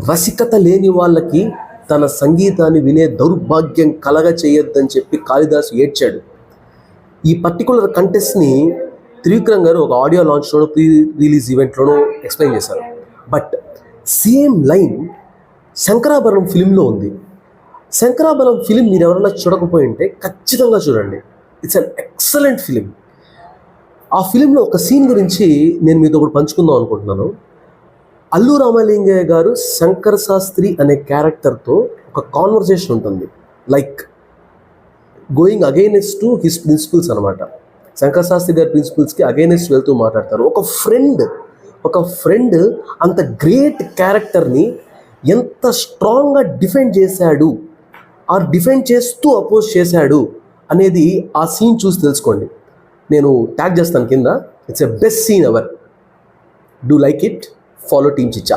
రసికత లేని వాళ్ళకి తన సంగీతాన్ని వినే దౌర్భాగ్యం కలగ చేయొద్దని చెప్పి కాళిదాసు ఏడ్చాడు. ఈ పర్టికులర్ కంటెస్ట్ని త్రివిక్రమ్ గారు ఒక ఆడియో లాంచ్లోనూ ప్రీ రిలీజ్ ఈవెంట్లోనూ ఎక్స్ప్లెయిన్ చేశారు. బట్ సేమ్ లైన్ శంకరాభరణం ఫిలింలో ఉంది. శంకరాభరణం ఫిలిం మీరు ఎవరైనా చూడకపోయి ఉంటే ఖచ్చితంగా చూడండి. It's an excellent film. ఆ ఫిలింలో ఒక సీన్ గురించి నేను మీతో ఒకటి పంచుకుందాం అనుకుంటున్నాను. అల్లు రామలింగయ్య గారు శంకర్ శాస్త్రి అనే క్యారెక్టర్తో ఒక కాన్వర్జేషన్ ఉంటుంది, like going against to his principles అనమాట. శంకర్ శాస్త్రి గారి ప్రిన్సిపల్స్కి అగైనెస్ట్ వెళ్తూ మాట్లాడతారు. ఒక ఫ్రెండ్ అంత గ్రేట్ క్యారెక్టర్ని ఎంత స్ట్రాంగ్గా డిఫెండ్ చేశాడు, డిఫెండ్ చేస్తూ అపోజ్ చేశాడు అనేది ఆ సీన్ చూసి తెలుసుకోండి. నేను ట్యాగ్ చేస్తాను కింద. It's a best scene ever. Do like it. Follow team చిచ్చా.